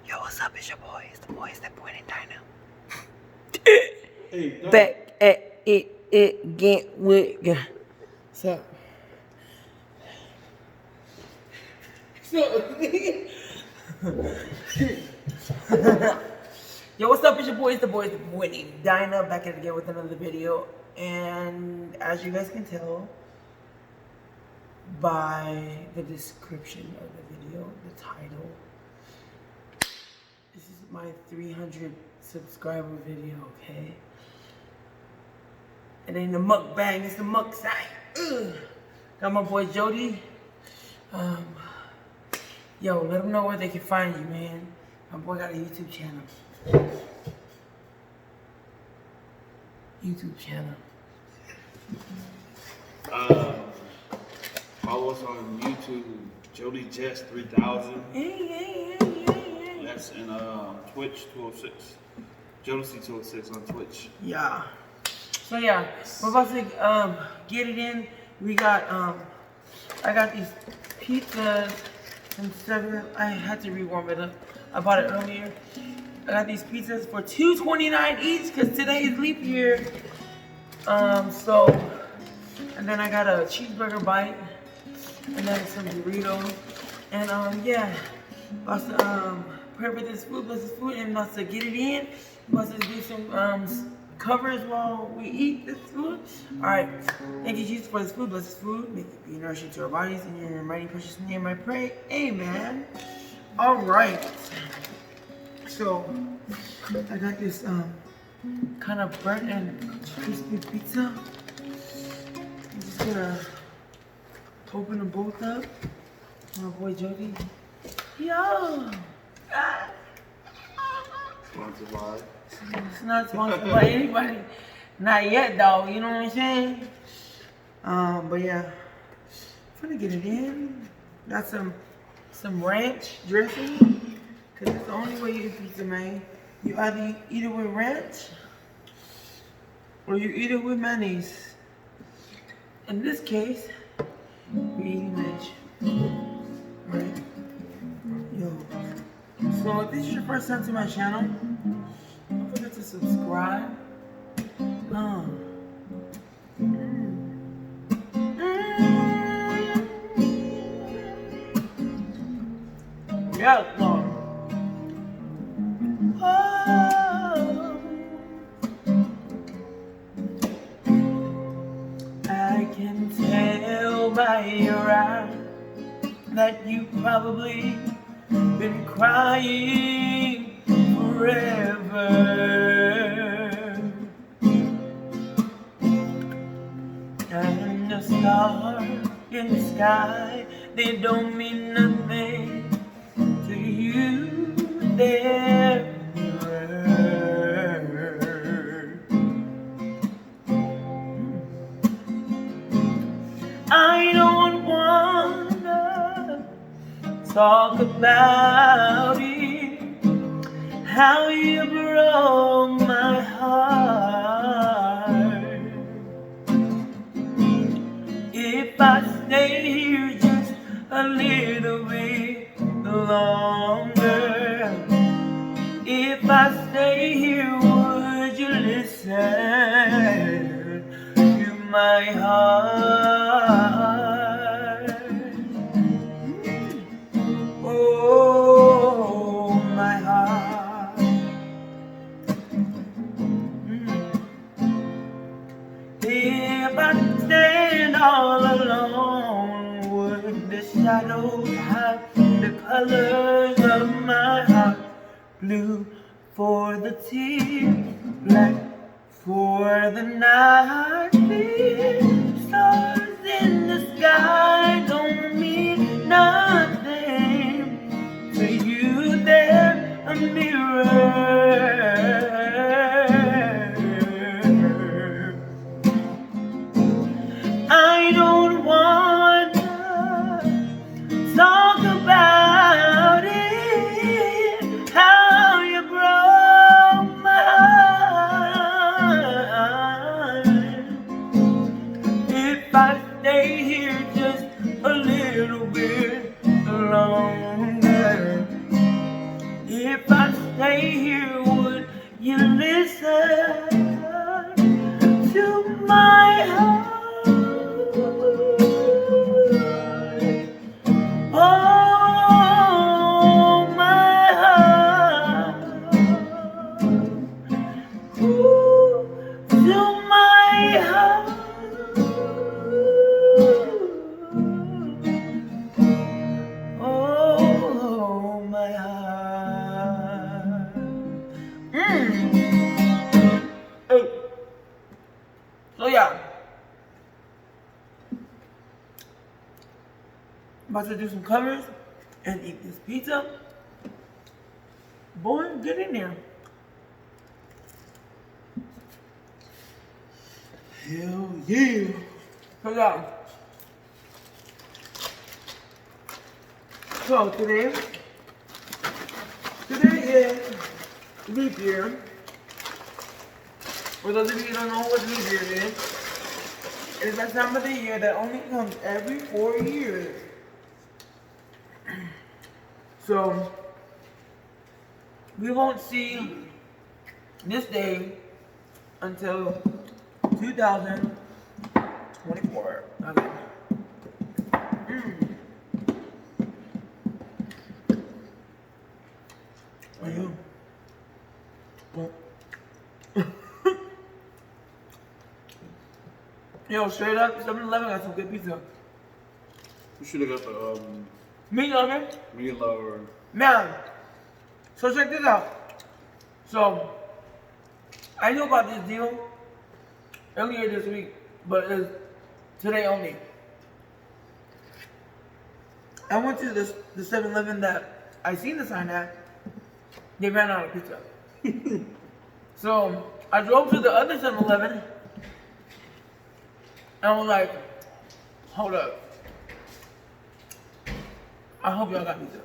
Yo, what's up? It's your boys, the boys that point and diner. Hey, Back at it again with. What's up? Yo, what's up? It's your boys, the boys that point and diner. Back at it again with another video. And as you guys can tell by the description of the video, the title, this is my 300 subscriber video, okay? It ain't the mukbang, it's the muk side. Got my boy Jody. Yo, let them know where they can find you, man. My boy got a YouTube channel. YouTube channel. Follow us on YouTube, Jody Jess 3000. Hey. That's in Twitch 206. Jodeci 206 on Twitch. Yeah. So yeah, we're about to get it in. We got I got these pizzas and stuff. I had to rewarm it up. I bought it earlier. I got these pizzas for $2.29 each because today is leap year. And then I got a cheeseburger bite and then some Doritos. And yeah, about to prep for this food, and about to get it in. About to do some covers while we eat this food. Alright, thank you Jesus for this food, bless this food, make it be nourishing to our bodies. In your mighty precious name I pray, amen. Alright, so I got this kind of burnt and crispy pizza. I'm just gonna open them both up. My boy Jody. Yo! Sponsored by. It's not sponsored by anybody. Not yet though, you know what I'm saying? But yeah. I'm gonna get it in. Got some ranch dressing. Cause it's the only way you eat pizza, man. You either eat it with ranch or you eat it with mayonnaise. In this case, we're eating ranch. Right? Yo. So if this is your first time to my channel, don't forget to subscribe. Yeah, Lord. I can tell by your eyes that you probably been crying forever. And the stars in the sky, they don't mean nothing to you. They're I don't wanna talk about it, how you broke my heart. If I stay here just a little bit longer, if I stay here, would you listen to my heart? Oh, my heart. If I stand all alone, would the shadows hide the colors of my heart? Blue for the tears, black for the night. Stars in the sky don't mean nothing to you. They're a mirror. I don't wanna talk about it, how you broke my heart. If I stay here just a little bit If I stay here, would you listen to my heart? Oh, my heart. Ooh, to my heart. Oh, my heart. Hey. So yeah, about to do some covers and eat this pizza. Boy, get in there. Hell yeah. So yeah. So today is leap year. For those of you who don't know what leap year is, it is that time of the year that only comes every 4 years. So we won't see this day until 2024. Okay. Are you? What? Yo, straight up, 7-Eleven got some good pizza. You should have got the Me, okay? medium lower. Man, so check this out. So, I knew about this deal earlier this week, but it's today only. I went to the 7-Eleven that I seen the sign at. They ran out of pizza. So, I drove to the other 7-Eleven. And I was like, hold up. I hope y'all got pizza.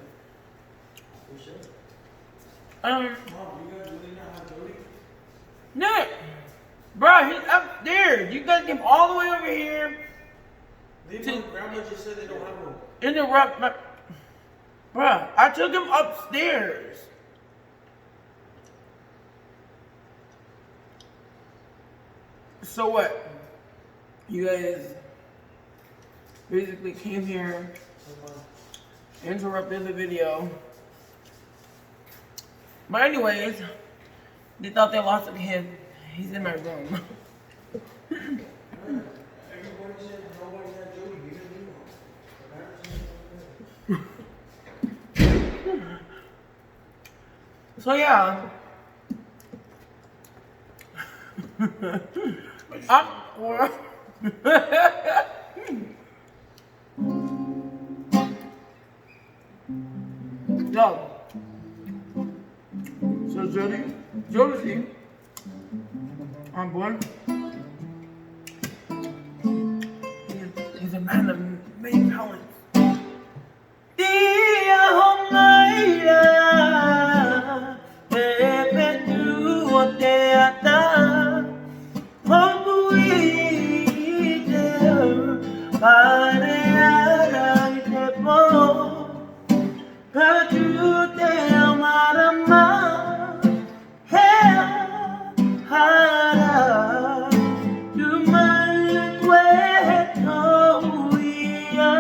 For sure. Um, Mom, you guys really not have Jody? Nick, bro, he's up there. You got him all the way over here. Grandma just said they don't have one. Interrupt my, bruh. I took him upstairs. So what? You guys basically came here, interrupted the video. But anyways, they thought they lost a kid. He's in my room. Everybody said nobody had Jody. You didn't know. So yeah. Awkward. No. So Josie, on board. He's a man of many talents. Dia Homaira, Pepe tu teata, Homuide, Pareara tepo, Patu te amarama, Hara, tu mai cueto ia.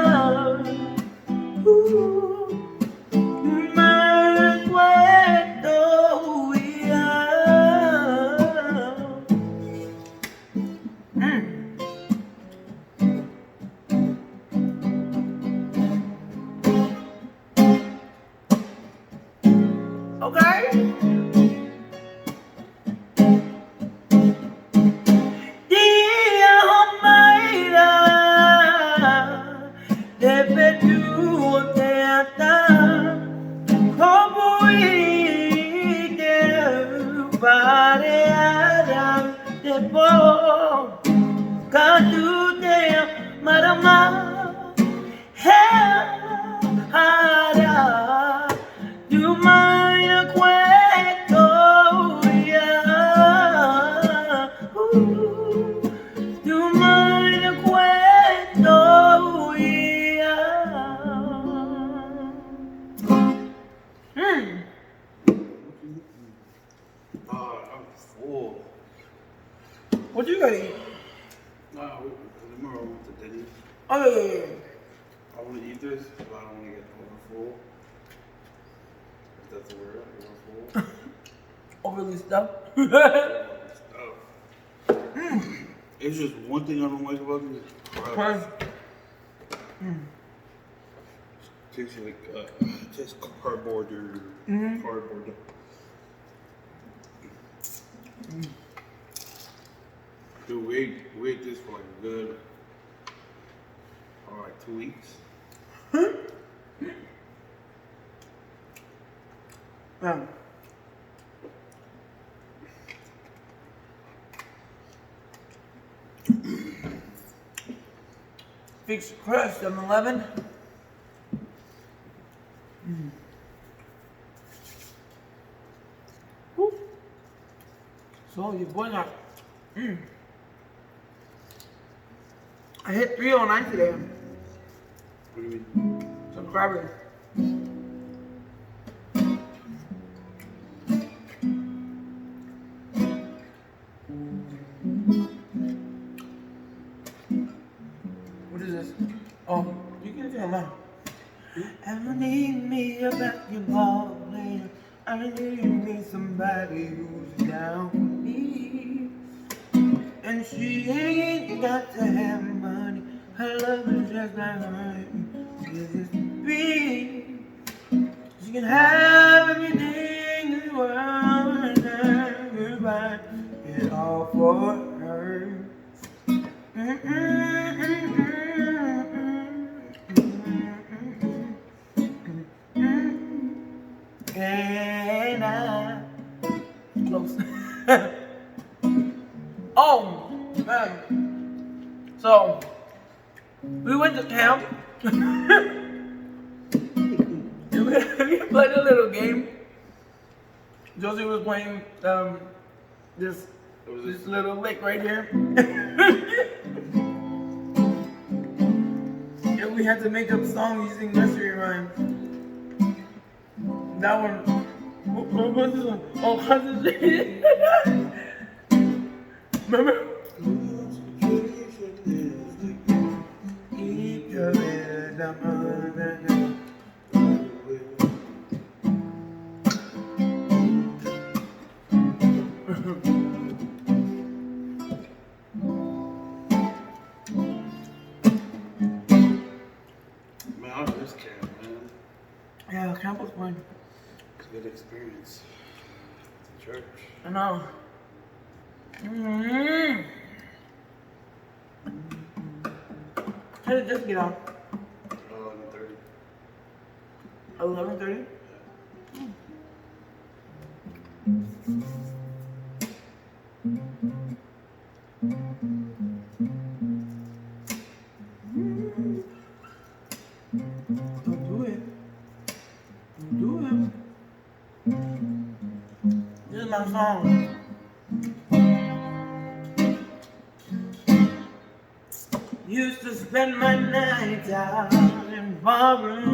Okay? Dia Homaira, deve tu teata, como ide pareada depo, kadu te marama, hara, tu mai cueto ya. Tu mai cueto ya. What you gotta eat? Nah, tomorrow I went to Denny's. Oh, yeah. I want to eat this, but I don't want to get overfull. If that's the word, overfull. Overly stuffed. Stuff. It's just one thing I don't like about it. Crunch. Tastes like tastes cardboard or cardboard. Dude, we ate this for like a good, like 2 weeks. Yeah. Fix crust 7-Eleven. Woo. So your boy got. I hit 309 today. What do you mean? Subscribers. What is this? Oh, you can tell now. I need me a basketball player. I need me somebody who's down for me. And she ain't got to have money. Her love is just like mine. It's be. She can have everything in the world and everybody. It's all for her. And I close. Oh man. So we went to camp. We played a little game. Josie was playing this little lick right here. And we had to make up songs using nursery rhymes. That one, what was this one? Oh, remember? Keep your head up, Man, I miss camp, man. yeah, camp was fun. It's a good experience. It's a church. I know. Mm-hmm. How did this get on? 11:30. 11:30? Don't do it. Don't do it. This is my song. Used to spend my nights out in barrooms.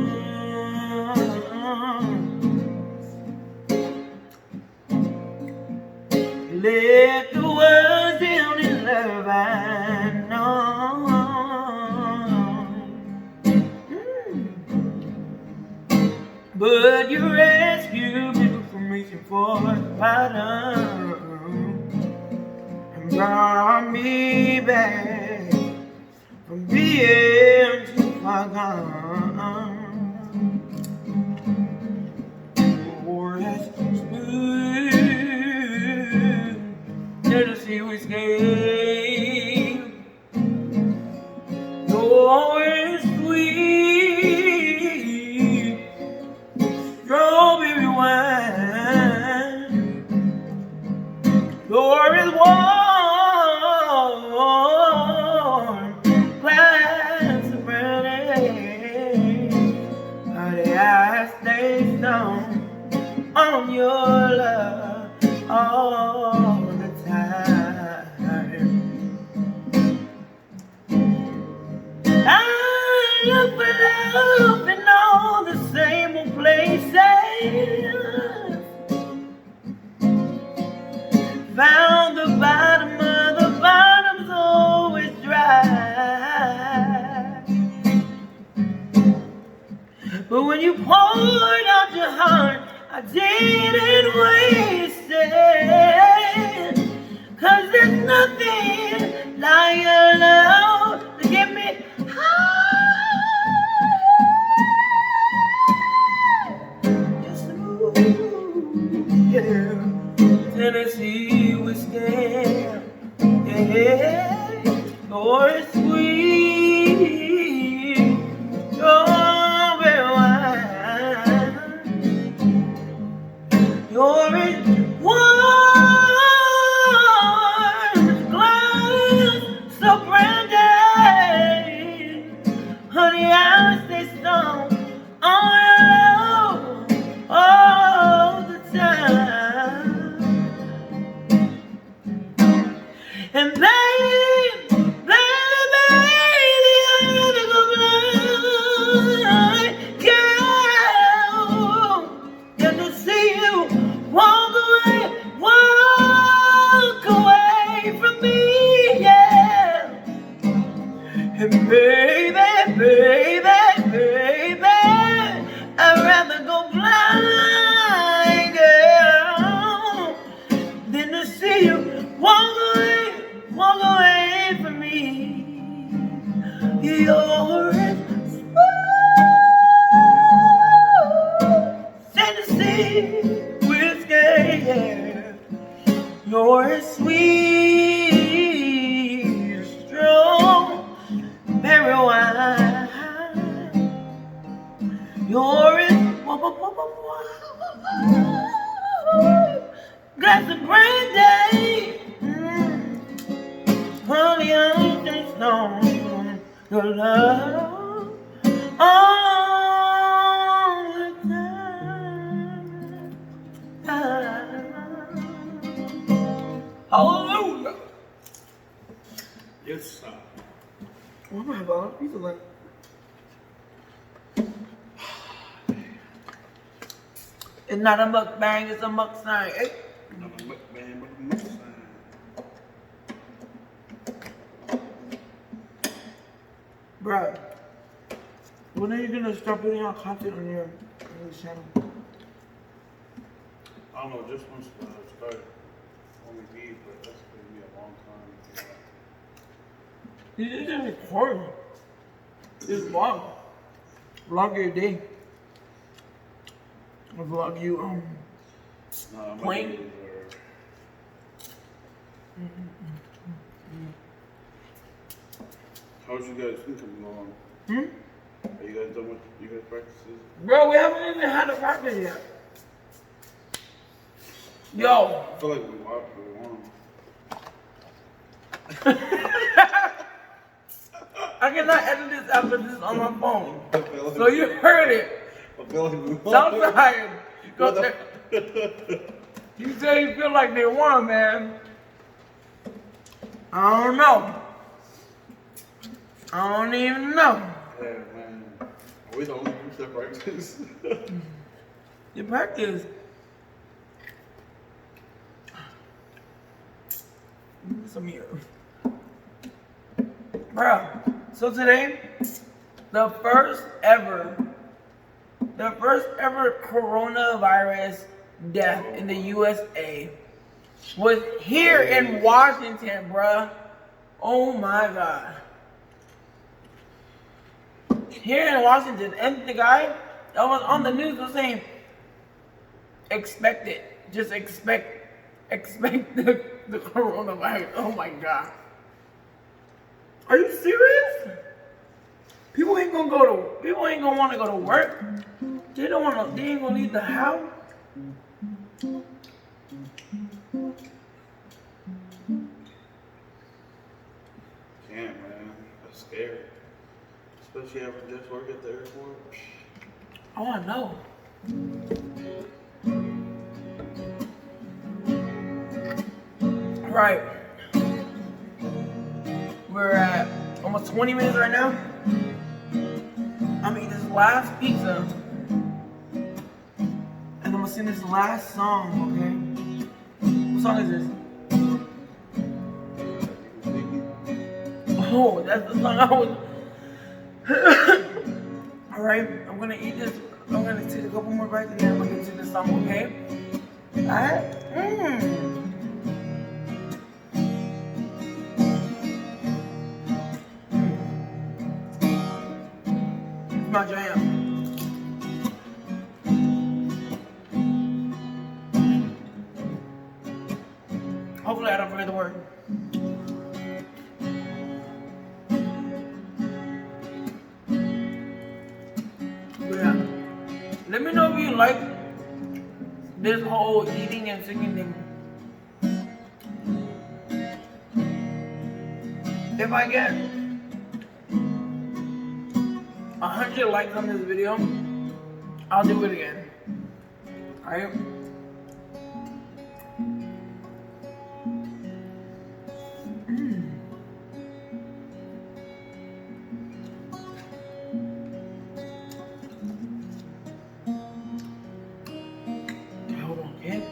Let the world down in love, I know. But you rescued me from reaching for the bottom and brought me back from being too far gone. Or as smooth, let us see we escape. Oh, it's sweet, strawberry wine. Door is warm, glass of brandy. Honey, I stay strong on your love all the time. I look for love in all the same old places. Found the bottom of the bottom. I didn't waste it. 'Cause there's nothing like your love to get me high. Yes, ooh, yeah. Tennessee whiskey, yeah. You're sweet, you're very wine. You're in one glass so brandy. Honey, I stay strong on your love all the time. And baby, I'm never gonna blind, girl. Get to see you walk away from me, yeah. And baby, I'd rather go blind, girl, than to see you walk away from me. You're as smooth Tennessee whiskey, yeah. You're as sweet, strong, berry wine. You're as glass of brandy. Honey, I'm just on your love all the time. Hallelujah. Yes, sir. Oh my God, these are like. It's not a mukbang, it's a mukbang. Hey. I'm a mukbang, but a mukbang. Bruh, when are you gonna start putting out content on your channel? I don't know, just once I started on the beat, but that's gonna be a long time. You didn't record. Just vlog. Vlog your day. Or vlog you No, I'm playing. How's you guys think coming along? Hmm? Are you guys done with you guys practices? Bro, we haven't even had a practice yet. Yo. I feel like we want. I cannot edit this after this on my phone. I feel like So you heard it. I feel like we won. Sounds tired. What the- You say you feel like they won, man. I don't know. I don't even know. Yeah, man. Are we the only group that practice? You practice. Some of you. Bro, so today, the first ever coronavirus death in the USA was here in Washington, bruh. Oh my God. Here in Washington, and the guy that was on the news was saying, expect it. Just expect the coronavirus. Oh my God. Are you serious? People ain't gonna want to go to work. They ain't gonna leave the house. Can't, man. That's scary. Especially having just work at the airport. I wanna know. Right. We're at almost 20 minutes right now. I'm eating this last pizza. And I'm gonna sing this last song, okay? What song is this? Oh, that's the song I was. Alright, I'm gonna eat this I'm gonna take a couple more bites and then I'm gonna get to the song, okay? Alright? It's my jam. Hopefully I don't forget the word. But yeah. Let me know if you like this whole eating and singing thing. If I get 100 likes on this video, I'll do it again. Alright? Hold on, kid.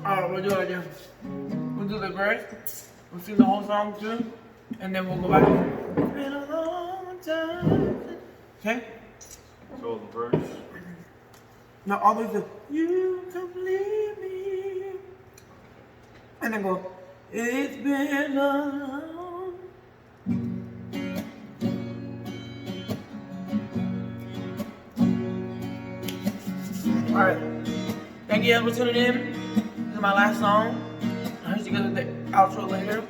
Alright, we'll do it again. We'll do the verse. We'll sing the whole song too. And then we'll go back. It's been a long time. Okay? So the verse. Now always do you complete me. And then go, it's been a long. Alright. Thank you guys for tuning in. This is my last song. I'll see you guys with the outro later.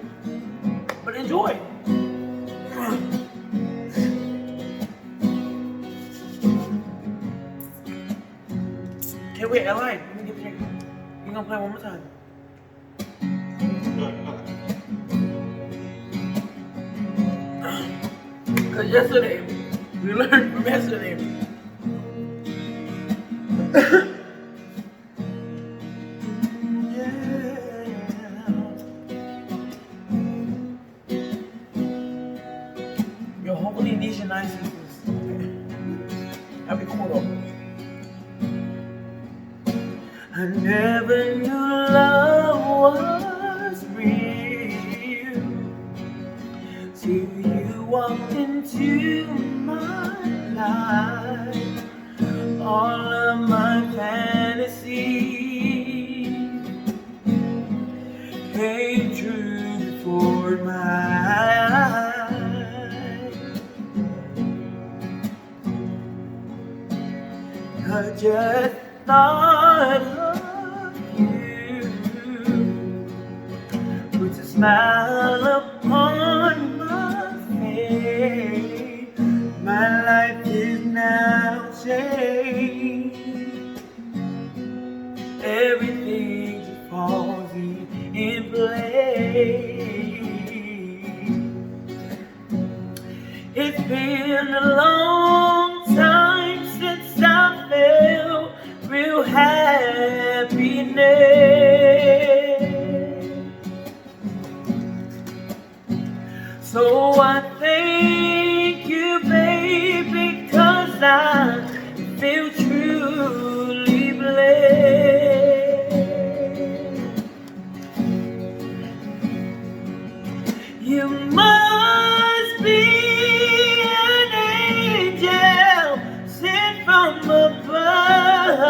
But enjoy. Okay, wait, Li, let me get the drink. You're gonna play one more time. Cause yesterday, we learned from yesterday. Yo, hopefully these are nice pieces. That'd be cool though. I never knew love was real till you walked into my life. All of my fantasies came true before my eyes. I just thought of you, puts a smile upon my face. My life is now changed. Everything just falls in place. It's been a long time since I felt real happiness. So I thank you, baby, 'cause I feel truly blessed. You must be an angel sent from above.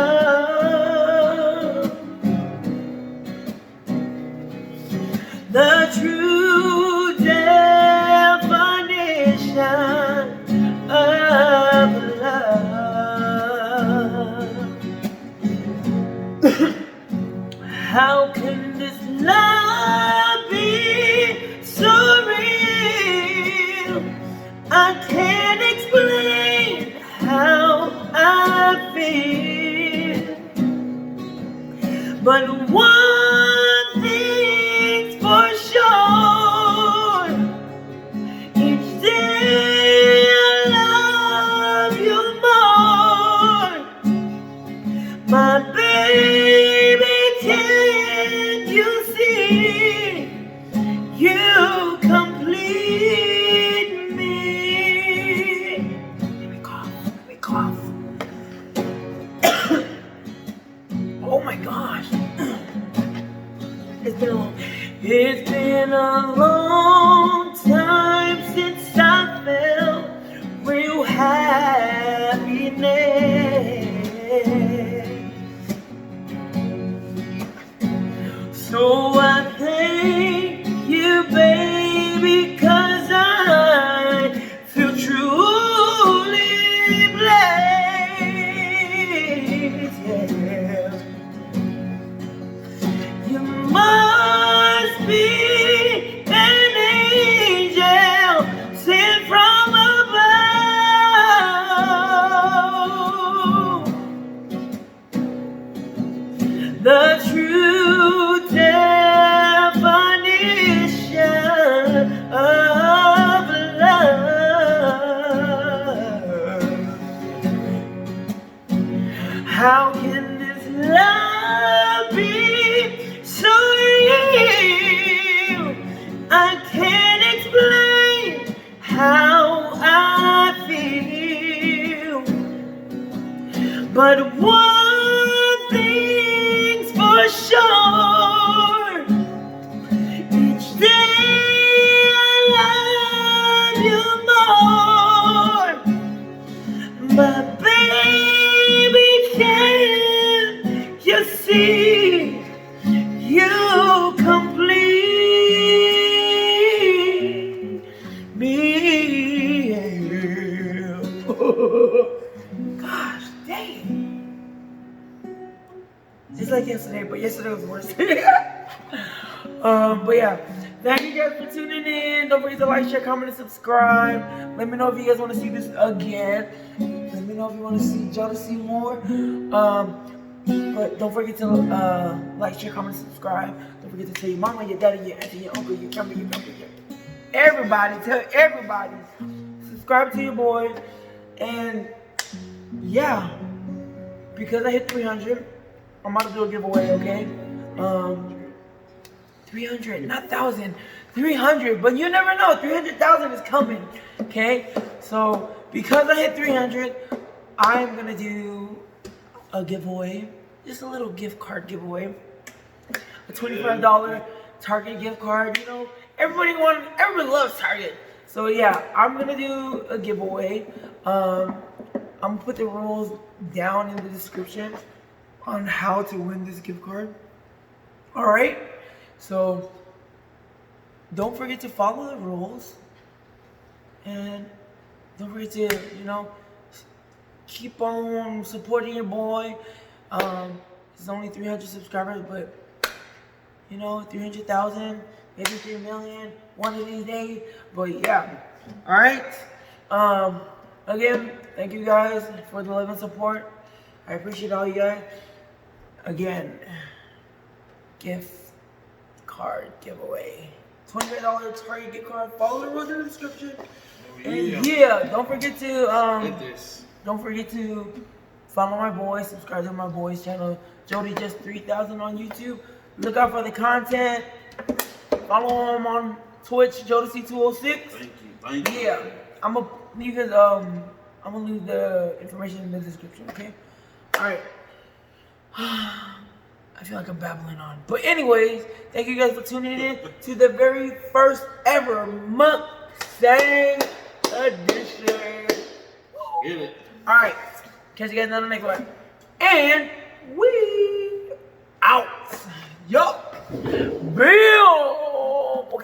The true definition of love. How can this love be so real? I can't explain how I feel, but one thing's for sure: each day I love my gosh. It's been a long time since I felt real happiness. So I thank you, baby, 'cause I feel truly blessed. Yeah. You must be an angel sent from above. The true definition of love. How can this love be so real? I can't explain how I feel, but one thing's for sure: each day I love you more. My baby, can you see? You complete me. Gosh dang. It's like yesterday, but yesterday was worse. But yeah. Thank you guys for tuning in. Don't forget to like, share, comment, and subscribe. Let me know if you guys want to see this again. Let me know if you want to see Jodeci more. But don't forget to like, share, comment, and subscribe. Don't forget to tell your mama, your daddy, your auntie, your uncle, your grandma, your everybody. Tell everybody. Subscribe to your boy. And yeah, because I hit 300, I'm about to do a giveaway, okay? 300, not 1,000, 300, but you never know, 300,000 is coming, okay? So, because I hit 300, I'm gonna do a giveaway, just a little gift card giveaway, a $25 Target gift card. You know, everybody loves Target. So yeah, I'm gonna do a giveaway. I'm gonna put the rules down in the description on how to win this gift card. All right, so don't forget to follow the rules, and don't forget to, you know, keep on supporting your boy. It's only 300 subscribers, but you know, 300,000, maybe 3 million one of these days. But yeah, all right. Again, thank you guys for the love and support. I appreciate all you guys. Again, gift card giveaway, $25 Target gift card. Follow the rules in the description. And yeah, don't forget to follow my boys, subscribe to my boys' channel, Jody Just 3000 on YouTube. Look out for the content. Follow him on Twitch, Jodeci206. Thank you. Yeah, I'm gonna leave the information in the description. Okay. All right. I feel like I'm babbling on, but anyways, thank you guys for tuning in to the very first ever Mustang edition. Get it. All right. Catch you guys on the next one. And we out. Yup. Bill.